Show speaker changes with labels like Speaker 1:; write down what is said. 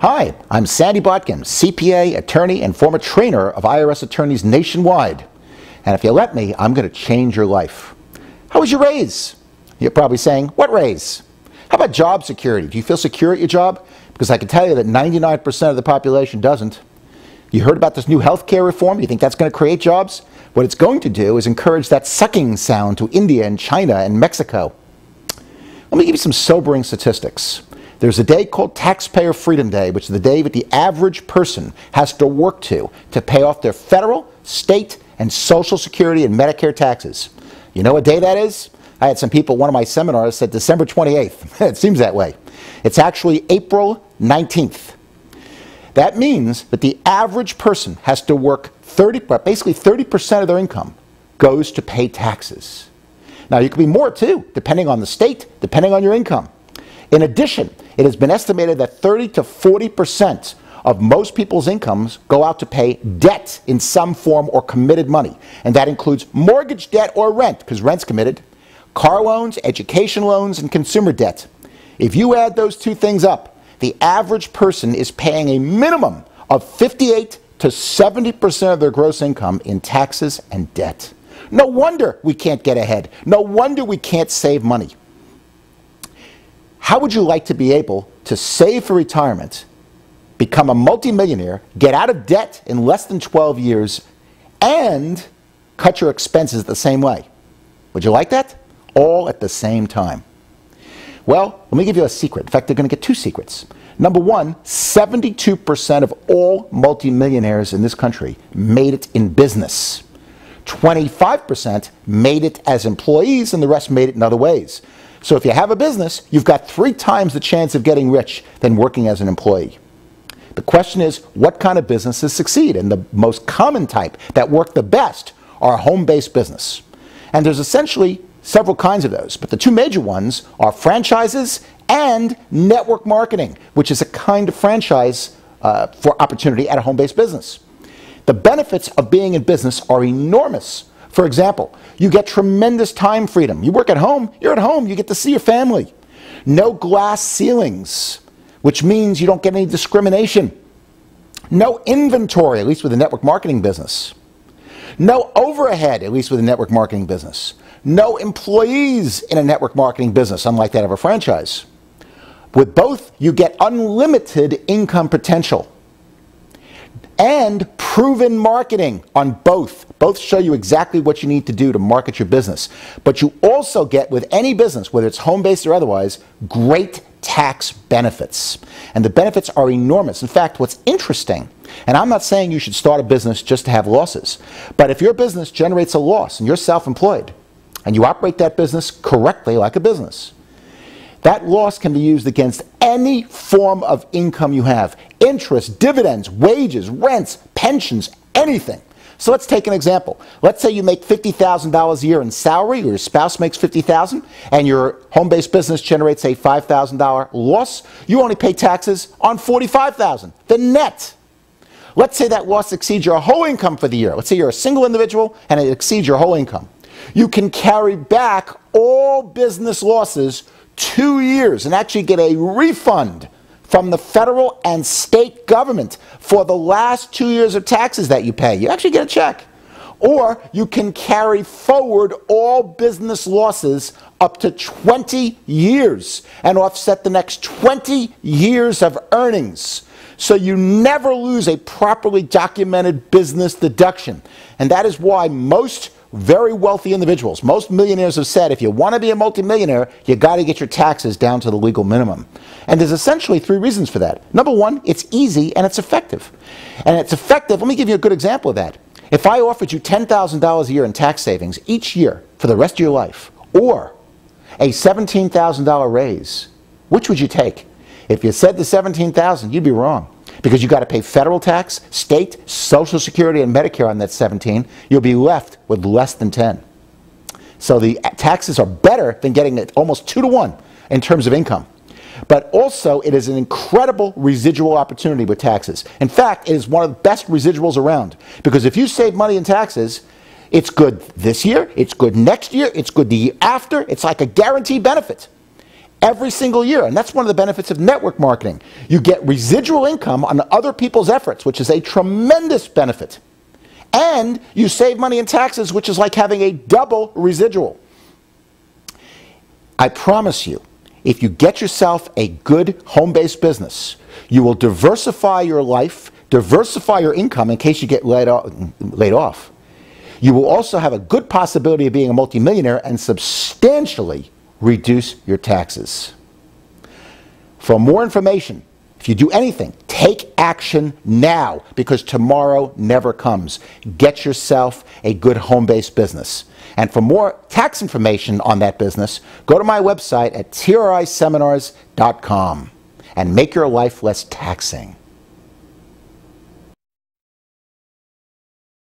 Speaker 1: Hi, I'm Sandy Botkins, CPA, attorney, and former trainer of IRS attorneys nationwide. And if you let me, I'm going to change your life. How was your raise? You're probably saying, what raise? How about job security? Do you feel secure at your job? Because I can tell you that 99% of the population doesn't. You heard about this new healthcare reform? You think that's going to create jobs? What it's going to do is encourage that sucking sound to India and China and Mexico. Let me give you some sobering statistics. There's a day called Taxpayer Freedom Day, which is the day that the average person has to work to pay off their federal, state, and Social Security and Medicare taxes. You know what day that is? I had some people at one of my seminars said December 28th. It seems that way. It's actually April 19th. That means that the average person has to work basically 30% of their income goes to pay taxes. Now, you could be more too, depending on the state, depending on your income. In addition, it has been estimated that 30 to 40% of most people's incomes go out to pay debt in some form or committed money. And that includes mortgage debt or rent, because rent's committed, car loans, education loans, and consumer debt. If you add those two things up, the average person is paying a minimum of 58 to 70% of their gross income in taxes and debt. No wonder we can't get ahead. No wonder we can't save money. How would you like to be able to save for retirement, become a multimillionaire, get out of debt in less than 12 years, and cut your expenses the same way? Would you like that? All at the same time. Well, let me give you a secret. In fact, they're going to get two secrets. Number one, 72% of all multimillionaires in this country made it in business. 25% made it as employees, and the rest made it in other ways. So if you have a business, you've got 3 times the chance of getting rich than working as an employee. The question is, what kind of businesses succeed? And the most common type that work the best are home-based business. And there's essentially several kinds of those, but the two major ones are franchises and network marketing, which is a kind of franchise for opportunity at a home-based business. The benefits of being in business are enormous. For example, you get tremendous time freedom. You work at home, you're at home, you get to see your family. No glass ceilings, which means you don't get any discrimination. No inventory, at least with a network marketing business. No overhead, at least with a network marketing business. No employees in a network marketing business, unlike that of a franchise. With both, you get unlimited income potential. And proven marketing on both. Both show you exactly what you need to do to market your business. But you also get, with any business, whether it's home-based or otherwise, great tax benefits. And the benefits are enormous. In fact, what's interesting, and I'm not saying you should start a business just to have losses, but if your business generates a loss and you're self-employed, and you operate that business correctly like a business, that loss can be used against any form of income you have. Interest, dividends, wages, rents, pensions, anything. So let's take an example. Let's say you make $50,000 a year in salary, or your spouse makes $50,000, and your home-based business generates a $5,000 loss. You only pay taxes on $45,000, the net. Let's say that loss exceeds your whole income for the year. Let's say you're a single individual and it exceeds your whole income. You can carry back all business losses 2 years and actually get a refund from the federal and state government for the last 2 years of taxes that you pay. You actually get a check. Or you can carry forward all business losses up to 20 years and offset the next 20 years of earnings. So you never lose a properly documented business deduction. And that is why most very wealthy individuals, most millionaires have said, if you want to be a multimillionaire, you got to get your taxes down to the legal minimum. And there's essentially 3 reasons for that. Number one, it's easy and it's effective. And it's effective, let me give you a good example of that. If I offered you $10,000 a year in tax savings each year for the rest of your life, or a $17,000 raise, which would you take? If you said the $17,000, you'd be wrong. Because you've got to pay federal tax, state, Social Security, and Medicare on that 17, you'll be left with less than 10. So the taxes are better than getting it almost 2 to 1 in terms of income. But also, it is an incredible residual opportunity with taxes. In fact, it is one of the best residuals around. Because if you save money in taxes, it's good this year, it's good next year, it's good the year after. It's like a guaranteed benefit. every single year. And that's one of the benefits of network marketing. You get residual income on other people's efforts, which is a tremendous benefit. And you save money in taxes, which is like having a double residual. I promise you, if you get yourself a good home-based business, you will diversify your life, diversify your income in case you get laid off. You will also have a good possibility of being a multimillionaire and substantially reduce your taxes. For more information, if you do anything, take action now, because tomorrow never comes. Get yourself a good home-based business. And for more tax information on that business, go to my website at triseminars.com and make your life less taxing.